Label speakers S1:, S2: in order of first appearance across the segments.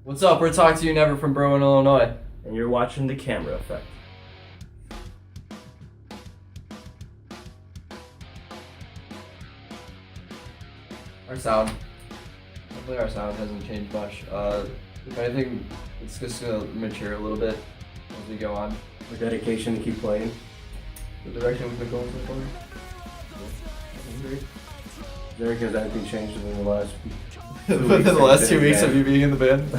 S1: What's up? We're Talk to You Never from Berwyn, Illinois.
S2: And you're watching The Camera Effect.
S1: Our sound. Hopefully our sound hasn't changed much. If anything, it's just gonna mature a little bit as we go on.
S3: The dedication to keep playing.
S1: The direction we've been going so far.
S3: Derek, has anything changed within the last
S1: Within the last 2 weeks of you being in the band?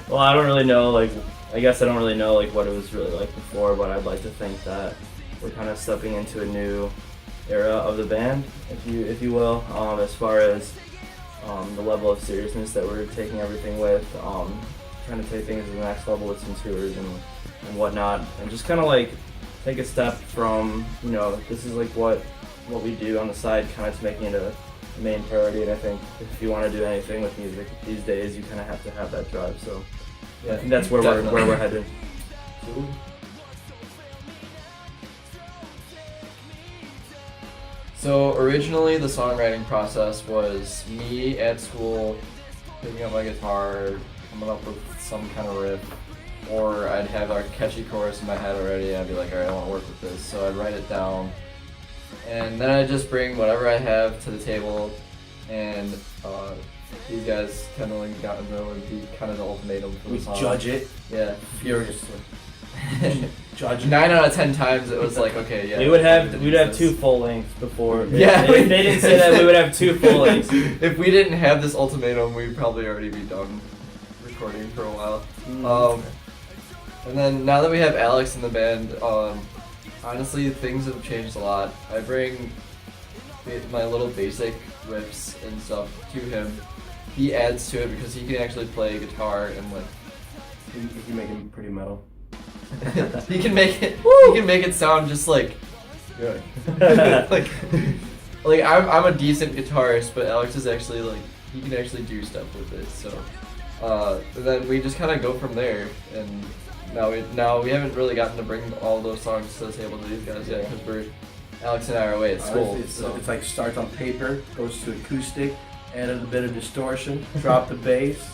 S2: Well, I don't really know, I guess I don't really know, what it was really like before, but I'd like to think that we're kind of stepping into a new era of the band, if you will, as far as the level of seriousness that we're taking everything with, trying to take things to the next level with some tours and whatnot, and just kind of take a step from, this is what we do on the side, kind of to making it a main priority. And I think if you want to do anything with music these days, you kind of have to have that drive. So yeah, I think that's where we're headed.
S1: So originally the songwriting process was me at school picking up my guitar, coming up with some kind of riff, or I'd have a catchy chorus in my head already. I'd be like, alright, I want to work with this, so I'd write it down, and then I'd just bring whatever I have to the table, and these guys kind of got in the middle and be kind of the ultimatum for the song.
S3: We judge it.
S1: Yeah.
S3: Furiously.
S1: Judge 9 out of 10 times it was like, okay, yeah.
S2: We'd have 2 full lengths before.
S1: Yeah.
S2: If they didn't say that, we would have 2 full lengths.
S1: If we didn't have this ultimatum, we'd probably already be done recording for a while. And then now that we have Alex in the band, honestly things have changed a lot. I bring my little basic riffs and stuff to him. He adds to it because he can actually play guitar and
S3: You can make him pretty metal.
S1: he can make it sound just like good. like I'm a decent guitarist, but Alex is actually he can actually do stuff with it. So then we just kind of go from there, and now we haven't really gotten to bring all those songs to the table to these guys yet because Alex and I are away at school.
S3: It's like starts on paper, goes to acoustic, add a bit of distortion, drop the bass.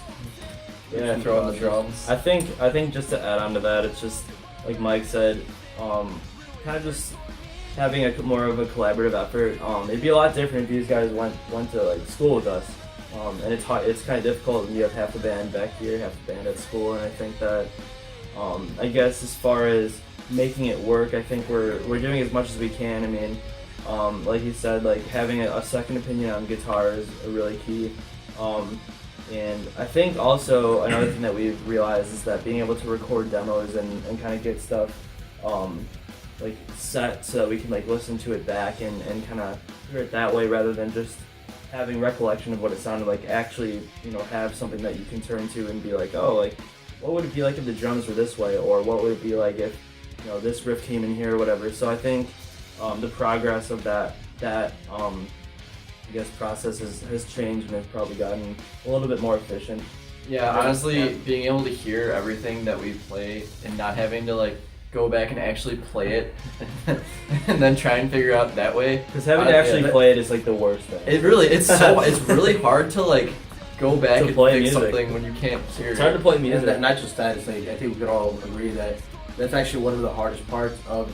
S1: Yeah, throw in the drums.
S2: I think just to add on to that, it's just like Mike said, kind of just having more of a collaborative effort. It'd be a lot different if these guys went to school with us, and it's kind of difficult when you have half the band back here, half the band at school. And I think that I guess as far as making it work, I think we're doing as much as we can. I mean, like you said, having a second opinion on guitar is a really key. And I think also another thing that we've realized is that being able to record demos and kind of get stuff set so that we can listen to it back and kind of hear it that way rather than just having recollection of what it sounded like. Actually, have something that you can turn to and be like, oh, what would it be like if the drums were this way, or what would it be like if this riff came in here or whatever. So I think the progress of that I guess process has changed and has probably gotten a little bit more efficient.
S1: Yeah, honestly, being able to hear everything that we play and not having to go back and actually play it and then try and figure out that way.
S2: Because having to actually play it is the worst thing.
S1: It's really hard to go back and
S2: play
S1: fix
S2: music.
S1: something when you can't hear it.
S2: It's hard to play music.
S3: And not just that, I think we can all agree that that's actually one of the hardest parts of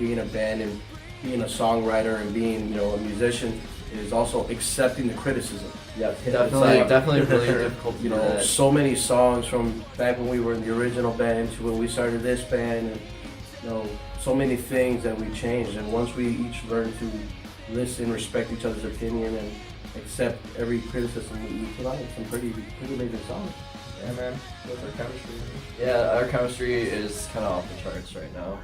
S3: being a band and being a songwriter and being a musician, is also accepting the criticism.
S1: Yeah, definitely really difficult to do that.
S3: So many songs from back when we were in the original band to when we started this band, and so many things that we changed. And once we each learn to listen, respect each other's opinion, and accept every criticism, we put out some pretty amazing songs.
S1: Yeah, man. What's our chemistry? Yeah, our chemistry is kind of off the charts right now.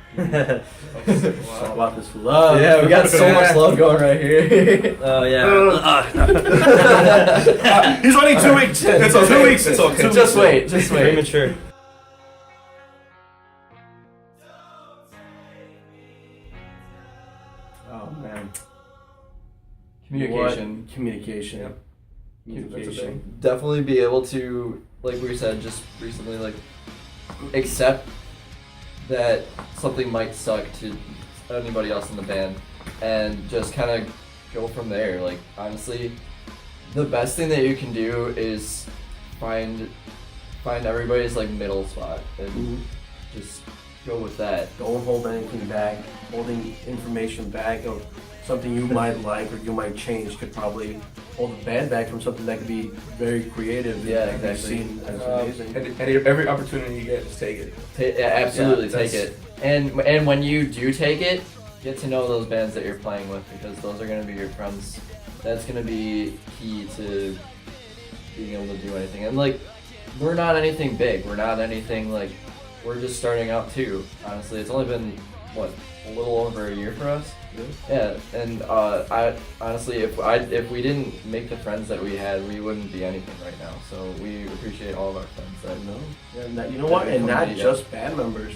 S3: It's all about this love.
S1: Yeah, we got so much love going right here.
S2: Oh yeah.
S3: He's only 2 weeks. It's 2 weeks. It's okay.
S1: Just wait.
S2: Premature.
S3: Oh man.
S1: Communication.
S3: Communication.
S1: Yep.
S3: Communication.
S1: Definitely be able to, like we said just recently, accept that something might suck to anybody else in the band, and just kind of go from there. Honestly, the best thing that you can do is find find everybody's like middle spot and just go with that.
S3: Don't hold anything back. Holding information back of something you might like or you might change could probably hold the band back from something that could be very creative.
S1: Yeah,
S3: and be
S1: exactly.
S3: seen as amazing.
S4: And every opportunity you get, just take it.
S1: Yeah, absolutely
S4: Yeah,
S1: take it. And when you do take it, get to know those bands that you're playing with because those are going to be your friends. That's going to be key to being able to do anything. And like, we're not anything big. We're not anything like, we're just starting out too. Honestly, it's only been what, a little over a year for us. Yeah, and I honestly, if we didn't make the friends that we had, we wouldn't be anything right now. So we appreciate all of our friends that know.
S3: And that, you know what? And not just band members.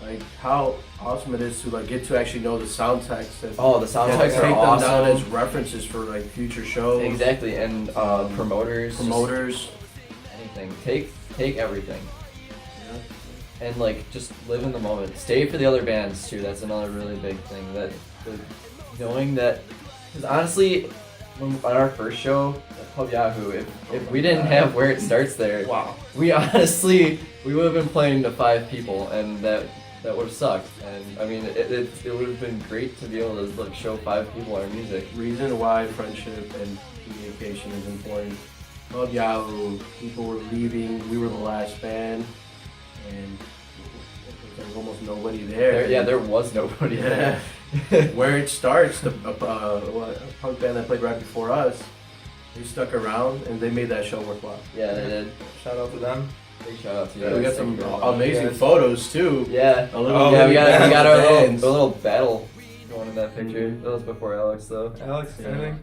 S3: Like how awesome it is to like get to actually know the sound techs. And
S1: Oh, the sound techs
S3: take
S1: are
S3: them down
S1: awesome.
S3: as references for like future shows.
S1: Exactly, and promoters.
S3: Promoters.
S1: Anything. Take everything. And like just live in the moment. Stay for the other bands too. That's another really big thing. That knowing that, because honestly, when on our first show at Pub Yahoo, if we didn't have Where It Starts there,
S4: Wow.
S1: we honestly we would have been playing to 5 people, and that would have sucked. And I mean, it would have been great to be able to like show 5 people our music.
S3: Reason why friendship and communication is important. Pub Yahoo, people were leaving. We were the last band, and there was almost nobody there.
S1: There was nobody
S3: Yeah.
S1: there.
S3: Where It Starts, a punk band that played right before us, they stuck around and they made that show worthwhile.
S1: Yeah, they did.
S4: Shout out to them.
S1: Big shout out to you.
S3: Yeah, we got some
S1: Thank you very much.
S3: amazing
S4: Yes.
S3: photos too.
S1: Yeah.
S3: A little
S4: Oh,
S1: Yeah, we got our
S3: bands.
S1: little battle going in that picture. That was before Alex though.
S4: Alex,
S3: Yeah.
S4: anything?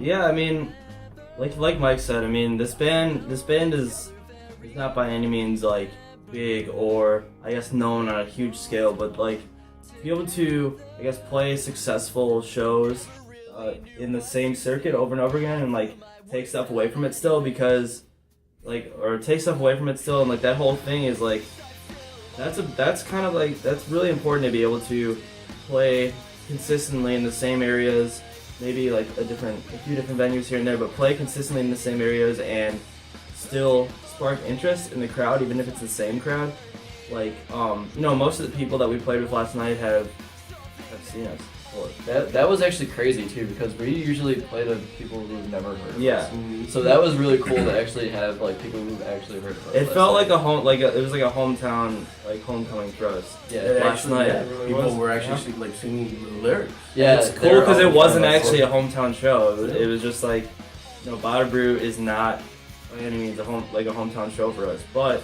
S2: Yeah, I mean, like Mike said, I mean, this band is not by any means like big or I guess known on a huge scale, but like to be able to I guess play successful shows in the same circuit over and over again and like take stuff away from it still because like or take stuff away from it still and like that whole thing is like that's kind of like that's really important to be able to play consistently in the same areas, maybe like a few different venues here and there, but play consistently in the same areas and still spark interest in the crowd, even if it's the same crowd. Like, most of the people that we played with last night have seen us before.
S1: That was actually crazy too because we usually play to people who've never heard of
S2: Yeah.
S1: us. So that was really cool to actually have like people who've actually heard of us.
S2: It
S1: last
S2: felt
S1: night.
S2: like it was like a hometown, like homecoming for us.
S1: Yeah.
S3: And
S2: last
S3: actually,
S2: night.
S3: yeah,
S4: It really
S3: people
S4: was.
S3: were actually like singing the lyrics.
S1: Yeah,
S2: It's
S1: they
S2: cool
S1: were
S2: because
S1: all
S2: it wasn't
S1: from us.
S2: actually a hometown show. It was just like, Bada Brew is not by any means a hometown show for us. But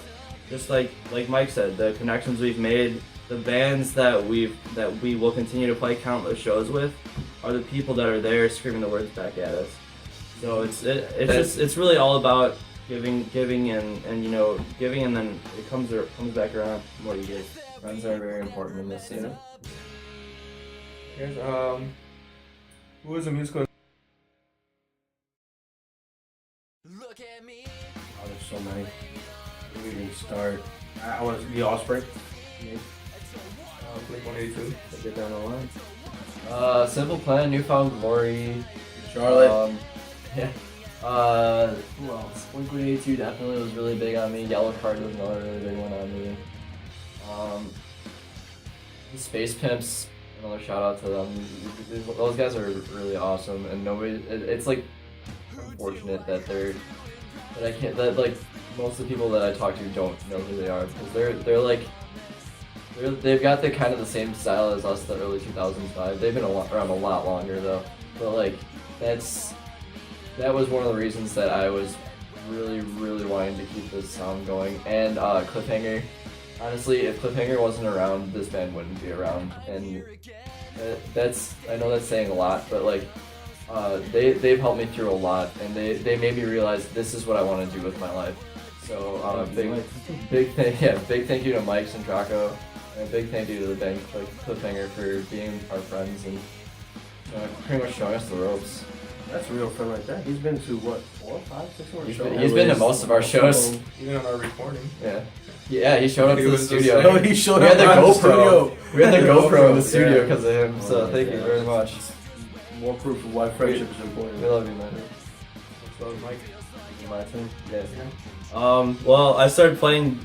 S2: just like Mike said, the connections we've made, the bands that we will continue to play countless shows with, are the people that are there screaming the words back at us. So it's really all about giving and giving and then it comes back around the more you give.
S1: Friends are very important in this scene.
S4: Here's who is a musical?
S3: Oh, there's so many. Where do we even start? I want to be Offspring.
S4: Blink 182.
S2: To get down the line.
S1: Simple Plan, Newfound Glory.
S3: Charlotte.
S1: Yeah. Who else? Blink-182 definitely was really big on me. Yellow Card was another really big one on me. The Space Pimps, another shout out to them. Those guys are really awesome, and nobody. It's like unfortunate that like most of the people that I talk to don't know who they are because they've got the kind of the same style as us, the early 2005. They've been around a lot longer though, but like that was one of the reasons that I was really wanting to keep this sound going. And Cliffhanger, honestly, if Cliffhanger wasn't around, this band wouldn't be around. And I know that's saying a lot, but like they've helped me through a lot, and they made me realize this is what I want to do with my life. So big thank you to Mike and Draco, and a big thank you to the band like Cliffhanger for being our friends and pretty much showing us the ropes.
S3: That's a real friend right there. He's been to what, 4, 5, 6 more shows?
S1: He's been to most of our shows.
S4: Even on our recording.
S1: Yeah, he showed up
S4: He
S1: to the
S4: was just
S1: studio.
S4: like-
S3: He showed
S1: We
S3: up
S1: had the
S3: at the
S1: GoPro.
S3: studio.
S1: We had the GoPro in the
S4: Yeah.
S1: studio because of him. So
S3: Oh,
S1: thank you
S3: yeah.
S1: very much.
S3: More proof of why friendship is
S1: We
S3: important.
S1: love you, man.
S4: So Mike.
S2: My turn.
S1: Yeah.
S2: Well, I started playing.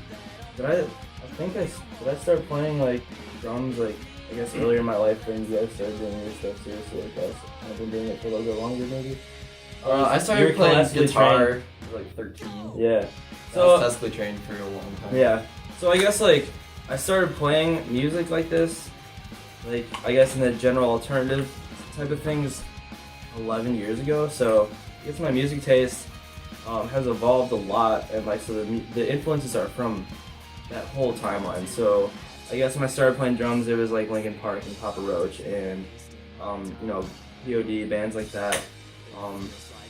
S2: Did I start playing like drums like I guess earlier in my life than you guys started doing your stuff seriously like that. I've been doing it for a little bit longer maybe.
S1: I
S2: You're
S1: started playing
S2: classically
S1: guitar at like 13.
S2: Yeah.
S1: So I was
S2: So
S1: classically trained for a long time.
S2: yeah. So I guess like I started playing music like this, like I guess in the general alternative type of things 11 years ago. So I guess my music taste has evolved a lot, and like so the influences are from that whole timeline. So I guess when I started playing drums, it was like Linkin Park and Papa Roach and you know POD bands like that.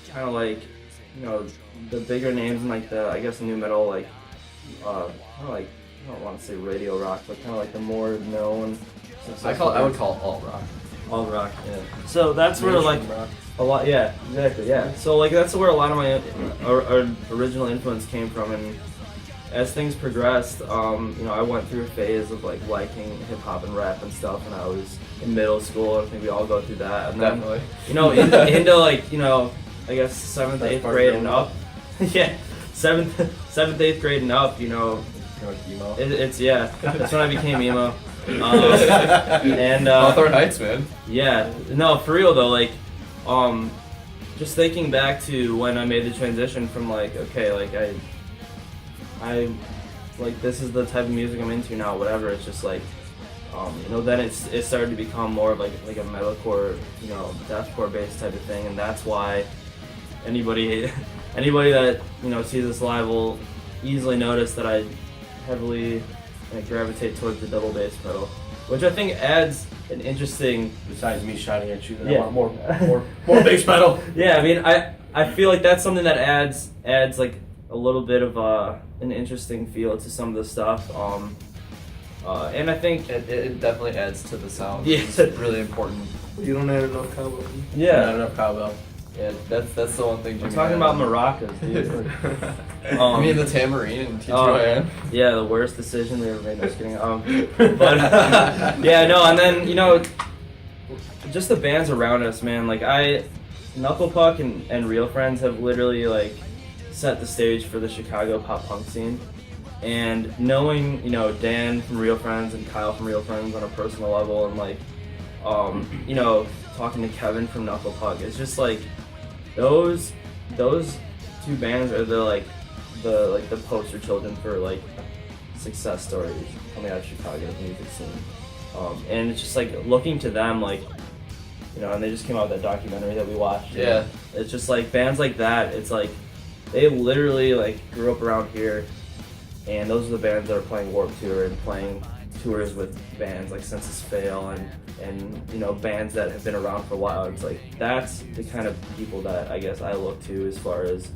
S2: Kind of like you know the bigger names in like the I guess new metal like kind of like I don't want to say radio rock, but kind of like the more known.
S1: I would call it alt rock.
S2: Alt rock.
S1: Yeah.
S2: So that's where like
S1: Mainstream rock.
S2: a lot, yeah, exactly, yeah. So like that's where a lot of my original influence came from, and as things progressed, you know, I went through a phase of like liking hip hop and rap and stuff when I was in middle school. I think we all go through that, and then
S1: Definitely.
S2: you know into like you know I guess 7th,
S3: That's
S2: 8th
S3: part
S2: grade
S3: of
S2: and
S3: it.
S2: up, yeah, 7th, 8th grade and up, you know,
S1: Like emo.
S2: it's yeah, that's when I became emo. And
S1: Hawthorne Heights, man.
S2: yeah, no, for real though, like, just thinking back to when I made the transition from like, okay, like I, like this is the type of music I'm into now, whatever. It's just like, you know, then it started to become more of like a metalcore, you know, deathcore based type of thing, and that's why anybody that you know sees this live will easily notice that I heavily like gravitate towards the double bass pedal, which I think adds an interesting.
S3: Besides me shouting at you, that
S2: Yeah.
S3: I want more bass pedal.
S2: Yeah, I mean, I feel like that's something that adds like a little bit of an interesting feel to some of the stuff. And I think
S1: It definitely adds to the sound.
S2: Yeah.
S1: It's really important.
S4: You don't have enough cowbell.
S3: Not
S2: yeah,
S3: enough cowbell.
S1: Yeah, that's the one thing.
S2: I'm
S1: Jimmy
S2: talking
S1: had.
S2: about maracas, dude.
S1: You mean the tambourine and T.
S2: Oh,
S1: Joanne?
S2: yeah, the worst decision we ever made. No, just kidding. But yeah, no, and then you know, just the bands around us, man. Like Knuckle Puck and Real Friends have literally like set the stage for the Chicago pop punk scene. And knowing, you know, Dan from Real Friends and Kyle from Real Friends on a personal level, and like, you know, talking to Kevin from Knuckle Puck, it's just like those two bands are the poster children for like success stories coming out of Chicago's music scene. And it's just like looking to them, like, you know, and they just came out with that documentary that we watched.
S1: Yeah.
S2: It's just like bands like that. It's like they literally like grew up around here, and those are the bands that are playing Warped Tour and playing tours with bands like Census Fail and you know bands that have been around for a while. It's like that's the kind of people that I guess I look to as far as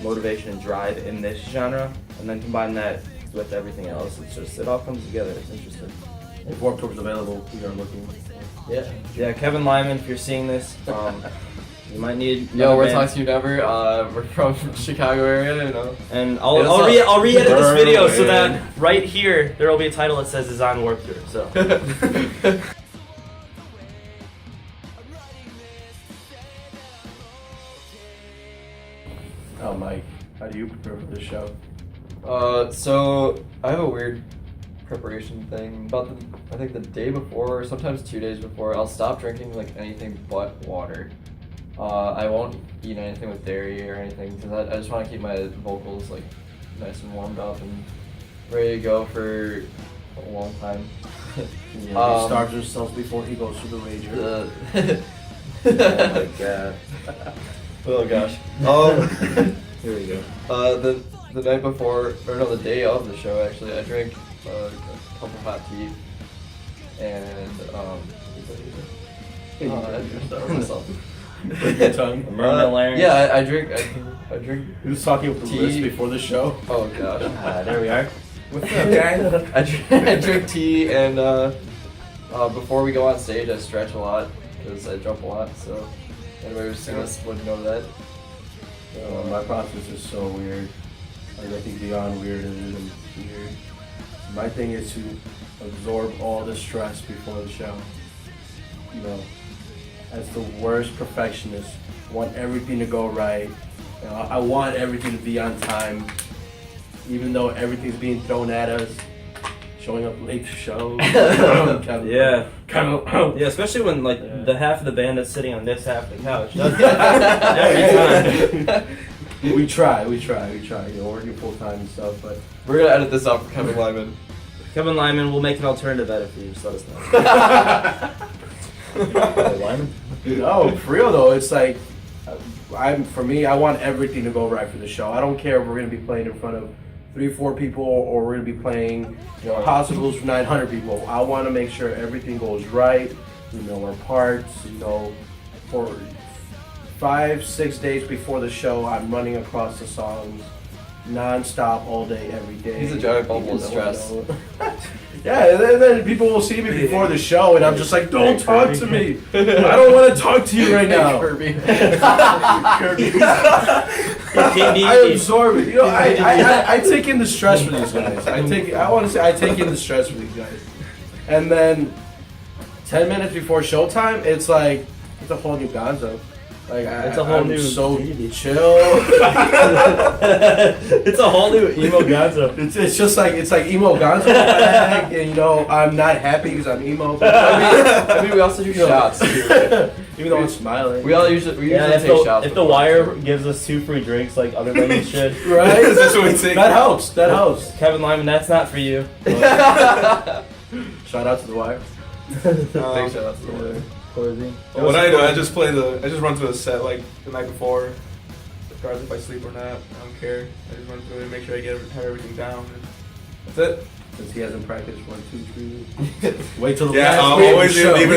S2: motivation and drive in this genre, and then combine that with everything else. It's just it all comes together. It's interesting.
S3: If Warped Tour's available, we are looking.
S2: Yeah, Kevin Lyman, if you're seeing this, you might need.
S1: Yo,
S2: another
S1: we're
S2: band.
S1: talking to you never. We're from Chicago area, you know.
S2: And
S1: It's
S2: I'll re-edit this video so
S3: Berlin.
S2: that right here there will be a title that says "Is on Warped Tour." So.
S3: Oh, Mike, how do you prepare for this show?
S1: So I have a weird preparation thing. I think the day before, or sometimes 2 days before, I'll stop drinking like anything but water. I won't eat anything with dairy or anything because I just want to keep my vocals like nice and warmed up and ready to go for a long time.
S3: He
S1: Um,
S3: starves himself before he goes to the Rager.
S1: Oh
S3: my God.
S1: Oh gosh.
S2: Here we go.
S1: The night before, or no, the day of the show actually, I drank a cup of hot tea, and I just started myself.
S3: Your tongue.
S1: Yeah, I drink. I drink.
S3: He was talking with the
S1: Tea.
S3: list before the show.
S1: Oh gosh.
S2: There we are.
S3: What's up, guys?
S1: I drink tea, and before we go on stage, I stretch a lot because I jump a lot. So anybody who's seen us would know that.
S3: My process is so weird. Like, I think beyond weird is even weird. My thing is to absorb all the stress before the show. You know, as the worst perfectionist, want everything to go right. You know, I want everything to be on time, even though everything's being thrown at us. Showing up late to shows.
S2: Yeah. Yeah, especially when like the half of the band that's sitting on this half of the couch. Every time.
S3: We try. You know, working full time and stuff, but
S1: We're gonna edit this out for Kevin Lyman.
S2: Kevin Lyman, we'll make an alternative edit for you. Just let us know. Lyman?
S3: no, for real though, it's like for me, I want everything to go right for the show. I don't care if we're gonna be playing in front of 3-4 people or we're gonna be playing, you know, hospitals for 900 people. I want to make sure everything goes right. We know our parts. You know, for 5-6 days before the show, I'm running across the songs non-stop all day, every day.
S1: He's a giant bubble of stress.
S3: Yeah, and then people will see me before the show, and I'm just like, don't talk to me. I don't want to talk to you right now.
S1: Kirby.
S3: I absorb it. You know, I take in the stress for these guys. I take in the stress for these guys. And then 10 minutes before showtime, it's like it's a whole new gonzo. Like
S2: It's a whole
S3: I'm
S2: new
S3: so
S2: TV.
S3: chill.
S2: It's a whole new emo gonzo.
S3: It's just like emo gonzo bag, and you know I'm not happy because I'm emo. But
S1: I mean, we also do shots too.
S3: even though I'm smiling.
S1: We usually
S2: If
S1: take shots.
S2: the Wire gives us 2 free drinks like other venues should.
S3: Right?
S4: That's what we take.
S3: That helps. That helps.
S2: Kevin Lyman, that's not for you.
S3: Shout out to the Wire.
S1: Big shout out to the Wire.
S4: What I do, I just run through a set like the night before, regardless if I sleep or not. I don't care. I just run through it and make sure I have everything down. And that's it.
S3: Since he hasn't practiced 1, 2, 3. Wait till the
S4: Yeah,
S3: last
S4: I'll
S3: minute of
S4: always
S3: the show.
S4: leave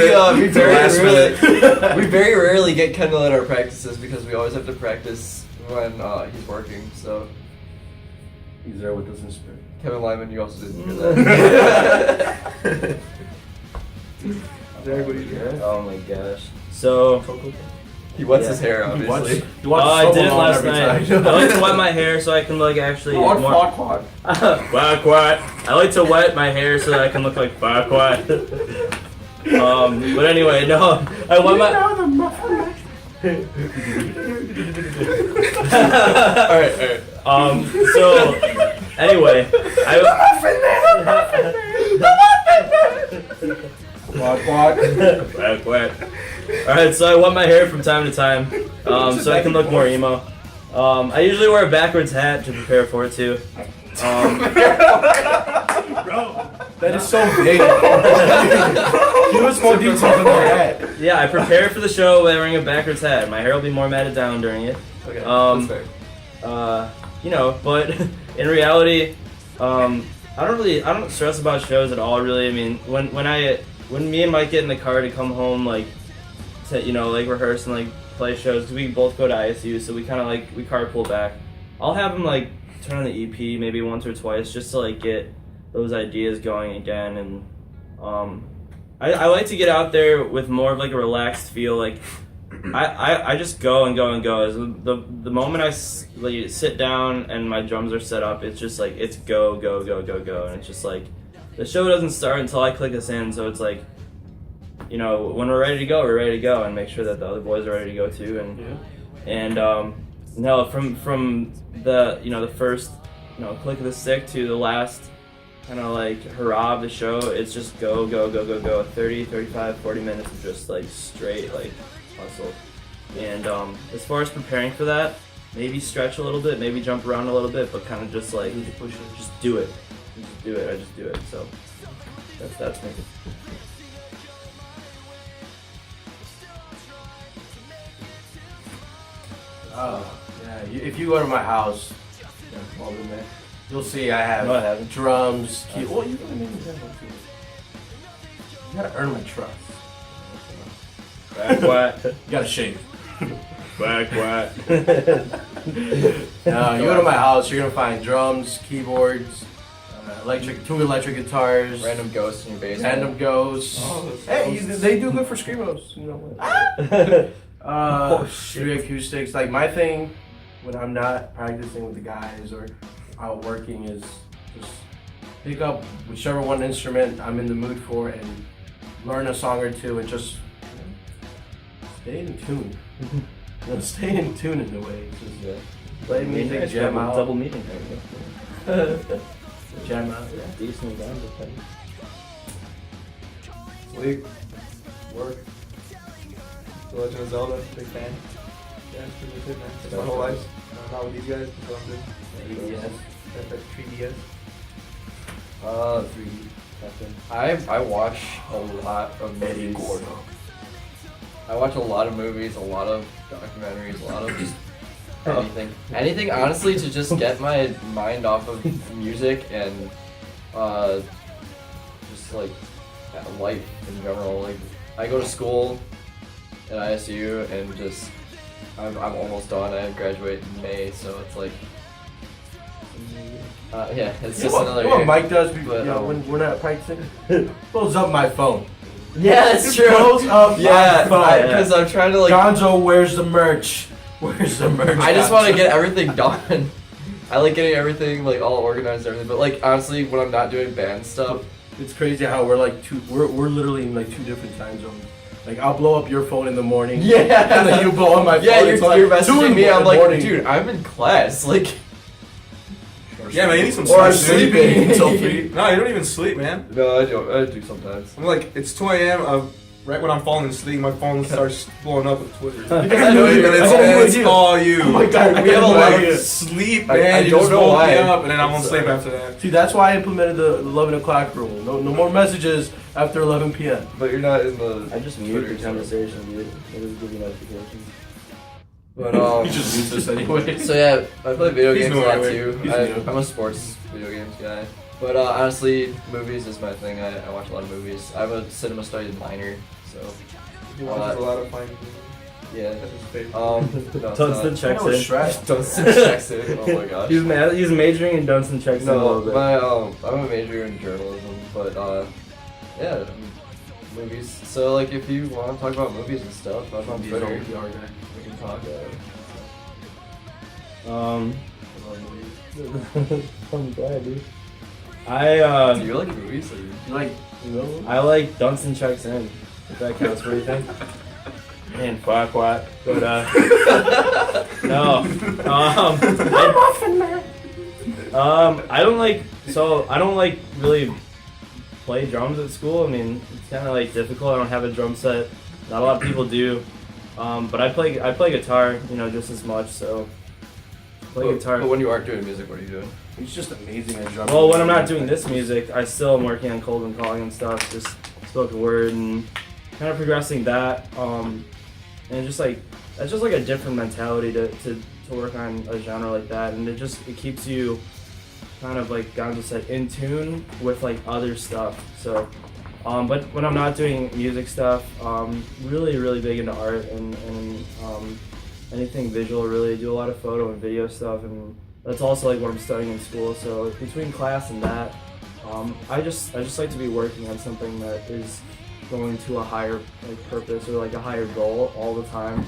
S1: We very rarely get Kendall at our practices because we always have to practice when he's working. So
S3: He's there with us in spirit.
S1: Kevin Lyman, you also didn't hear that.
S4: Everybody here.
S2: Oh my gosh. So,
S1: He wets his hair, obviously.
S2: I did it last night. I like to wet my hair so I can like actually.
S1: Quad.
S2: Quack quack. I like to wet my hair so that I can look like quack quack. But anyway, no. I wet my.
S1: Alright.
S2: So anyway,
S3: Quack.
S2: Quack quack. Alright, so I wet my hair from time to time, so I can look more emo. I usually wear a backwards hat to prepare for it too.
S3: Bro, that is so vague. Give us more details on that hat.
S2: Yeah, I prepare for the show by wearing a backwards hat. My hair will be more matted down during it.
S1: Okay, that's fair.
S2: You know, but in reality, I don't stress about shows at all. Really, I mean, when me and Mike get in the car to come home, like, to, you know, like rehearse and like play shows, because we both go to ISU, so we kind of like we carpool back. I'll have him like turn on the EP maybe once or twice just to like get those ideas going again, and I like to get out there with more of like a relaxed feel. Like I just go and go and go. As the moment I sit down and my drums are set up, it's just like it's go, and it's just like the show doesn't start until I click us in. So it's like, you know, when we're ready to go, we're ready to go, and make sure that the other boys are ready to go too. And no, from the the first click of the stick to the last kind of like hurrah of the show, it's just go 30, 35, 40 minutes of just like straight like hustle. And as far as preparing for that, maybe stretch a little bit, maybe jump around a little bit, but kind of just like just do it. I just do it. So that's me.
S3: Oh, yeah. If you go to my house, you'll see I have
S2: No, I haven't.
S3: drums, key. Well, you gotta earn my trust.
S2: Quack quack.
S3: You gotta shake.
S2: Quack quack.
S3: No, you go to my house, you're gonna find drums, keyboards, two electric guitars,
S1: Random ghosts in your basement.
S3: random ghosts.
S4: Oh,
S3: Hey, they do good for screamos. You know what?
S2: Oh,
S3: Three acoustics. Like my thing when I'm not practicing with the guys or out working is just pick up whichever one instrument I'm in the mood for and learn a song or two and just stay in tune. Stay in tune in a way. Just, Play music, jam out.
S2: Double meeting. There you go.
S3: Jam out.
S2: Yeah, decent band to play.
S4: Sleep. Work. The Legend of Zelda. Big fan. Yeah, it's pretty much it, man. That's my whole life. Not with these guys. So I'm good.
S3: 3DS.
S4: That's 3DS.
S1: 3D. I watch a lot of movies. I watch a lot of movies, a lot of documentaries, a lot of just anything. Anything, honestly, to just get my mind off of music and just like life in general. Like, I go to school at ISU and just I'm almost done. I graduate in May, so it's like yeah, it's just another
S3: what
S1: year.
S3: Mike does
S1: But,
S3: when we're not practicing? Pulls up my phone.
S1: Yeah, that's true.
S3: Pulls up
S1: Yeah,
S3: my phone.
S1: because I'm trying to like.
S3: Gonzo, where's the merch? Where's the merch?
S1: I just want to get everything done. I like getting everything like all organized and everything. But like honestly, when I'm not doing band stuff,
S3: It's crazy how we're like we're literally in like 2 different time zones. Like I'll blow up your phone in the morning.
S1: yeah,
S3: And then you blow up my phone.
S1: yeah,
S3: It's
S1: you're
S3: like 2 in
S1: messaging me.
S3: the
S1: I'm like,
S3: morning.
S1: dude, I'm in class. Like,
S4: Yeah, man, you need some
S3: Or I'm
S4: sleep, dude.
S3: sleeping until 3.
S4: No, you don't even sleep, man.
S1: no, I don't. I do sometimes.
S4: I'm like, it's 2 a.m. Right when I'm falling asleep, my phone starts blowing up with Twitter.
S1: Because I know you.
S4: And
S1: I know
S4: it's
S1: you.
S4: all you.
S3: Oh my God,
S1: we have a lot of
S4: Sleep,
S1: I
S4: man. You
S1: don't
S4: just
S1: know
S4: woke me
S1: why.
S4: up, and then I won't sleep after that.
S3: See, that's why I implemented the 11 o'clock rule. No more messages after 11 p.m.
S1: But you're not in the.
S2: I just mute your conversation, dude. It doesn't give you notifications.
S1: But
S3: You just use this anyway.
S1: So yeah, I play video
S4: He's
S1: games a
S4: new
S1: lot
S4: anyway.
S1: too.
S3: He's new.
S1: I'm a sports video games guy. But honestly, movies is my thing. I watch a lot of movies. I have a cinema studies minor, so
S4: He watches a lot of fine movies.
S1: yeah.
S4: That's his favorite.
S1: No,
S2: Dunstan checks
S3: I know
S2: in.
S3: Shrek.
S1: Dunstan checks in. Oh my gosh.
S2: He's majoring in Dunstan checks in a
S1: No,
S2: little bit.
S1: my I'm a major in journalism, but yeah, movies. So like, if you want to talk about movies and stuff, I'm on Twitter. We can talk.
S2: I'm glad, dude. I
S1: Do you like movies? Or?
S3: You like, you know?
S2: I like Dunstan checks in. If that counts for anything. And fuck what? But no. I don't like really play drums at school. I mean, it's kind of like difficult. I don't have a drum set. Not a lot of people do. But I play guitar, you know, just as much. So play guitar.
S1: But when you aren't doing music, what are you doing?
S3: He's just amazing at drumming.
S2: Well, when I'm not doing this music, I still am working on cold and calling and stuff, just spoken word and kind of progressing that. And just like that's just like a different mentality to work on a genre like that, and it keeps you kind of like Gonzo said in tune with like other stuff. So, but when I'm not doing music stuff, really big into art and anything visual. Really do a lot of photo and video stuff, and that's also like what I'm studying in school. So between class and that, I just like to be working on something that is going to a higher like purpose or like a higher goal all the time.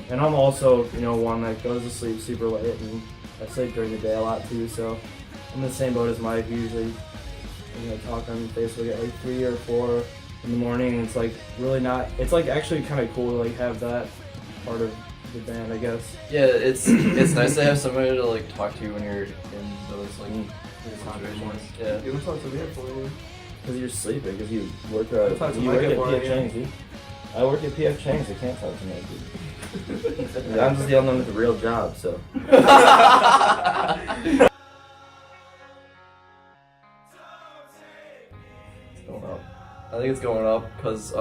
S2: And I'm also, you know, one that goes to sleep super late, and I sleep during the day a lot too. So I'm in the same boat as Mike. We usually, you know, talk on Facebook at like 3 or 4 in the morning, and it's like really not. It's like actually kind of cool to like have that part of the band, I guess.
S1: Yeah, it's nice to have somebody to like talk to when you're in those like situations. Yeah.
S4: You don't talk to me for you.
S2: Because you're sleeping, because you work
S4: That's how
S2: at
S4: it's
S2: you
S4: my
S2: work at
S4: good for
S2: PF
S4: you.
S2: Chang's, dude. I work at PF Chang's. I can't talk to me, dude. I'm just the only one with a real job, so.
S1: It's going up. I think it's going up because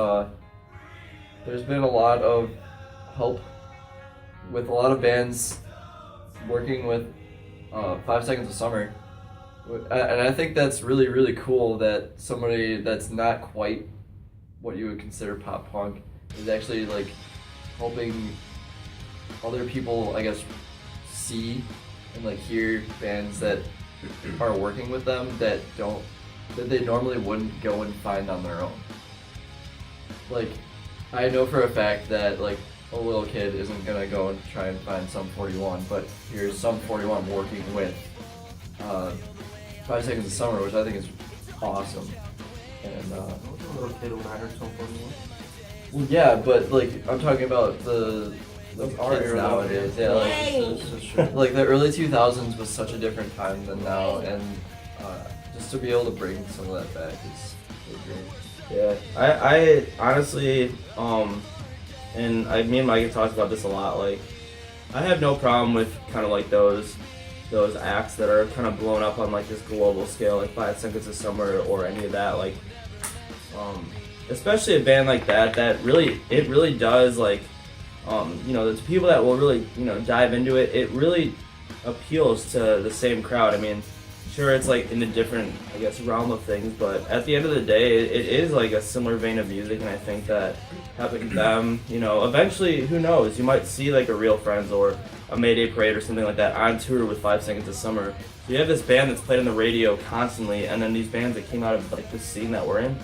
S1: there's been a lot of help with a lot of bands working with 5 Seconds of Summer. And I think that's really cool that somebody that's not quite what you would consider pop punk is actually like helping other people, I guess, see and like hear bands that are working with them that they normally wouldn't go and find on their own. Like, I know for a fact that like a little kid isn't gonna go and try and find Sum 41, but here's Sum 41 working with 5 Seconds of Summer, which I think is awesome. And
S3: I was a little kid when I heard something.
S1: well, yeah, but like I'm talking about the the
S4: Those are
S1: kids
S4: era
S1: nowadays.
S4: though.
S1: Yeah, like,
S3: It's just true.
S1: like the early 2000s was such a different time than now, and just to be able to bring some of that back is great.
S2: Yeah, I honestly, me and Mike have talked about this a lot. Like, I have no problem with kind of like those acts that are kind of blown up on like this global scale, like 5 Seconds of Summer or any of that. Like, especially a band like that really does like, the people that will really dive into it. It really appeals to the same crowd. I mean, sure, it's like in a different, I guess, realm of things, but at the end of the day, it is like a similar vein of music, and I think that having them, eventually, who knows, you might see like a Real Friends or a Mayday Parade or something like that on tour with 5 Seconds of Summer. So you have this band that's played on the radio constantly, and then these bands that came out of like this scene that we're in.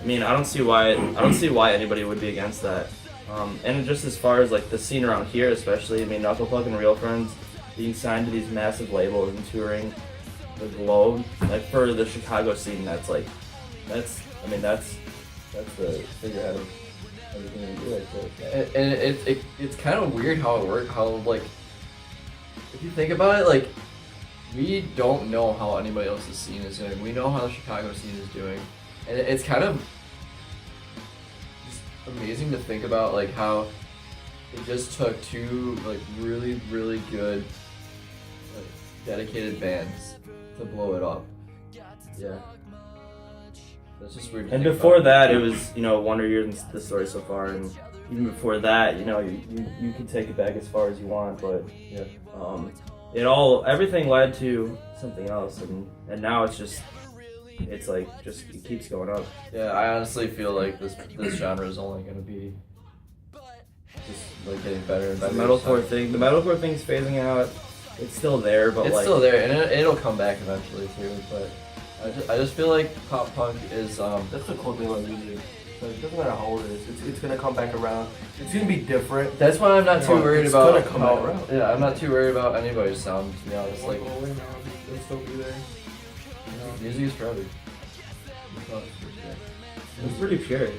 S2: I mean, I don't see why anybody would be against that. And just as far as like the scene around here, especially, I mean, Knucklepuck and Real Friends being signed to these massive labels and touring the globe, like for the Chicago scene, that's the figurehead of everything we do.
S1: And it's kind of weird how it works. How, like, if you think about it, like, we don't know how anybody else's scene is doing. We know how the Chicago scene is doing, and it's kind of just amazing to think about, like, how it just took two like really good, like, dedicated bands to blow it up.
S2: Yeah.
S1: That's just weird. To
S2: And
S1: think
S2: before
S1: about.
S2: that, it was Wonder Years in the story so far, and even before that, you can take it back as far as you want, but
S1: Yeah.
S2: Everything led to something else, and now it keeps going up.
S1: Yeah, I honestly feel like this genre is only gonna be just like getting better and
S2: The
S1: better.
S2: the metalcore thing's phasing out. It's still there, but
S1: It's
S2: like
S1: still there, and it'll come back eventually too. But I just feel like pop punk is
S3: That's the cool thing about music. So it doesn't matter how old it is. It's gonna come back around. It's gonna be different.
S1: That's why I'm not too
S3: Yeah,
S1: worried
S3: it's
S1: about.
S3: gonna come back around.
S1: Yeah, I'm not too worried about anybody's sound. To be honest, like
S4: Won't go away now. It'll still be there.
S1: music is forever.
S2: it's pretty pure.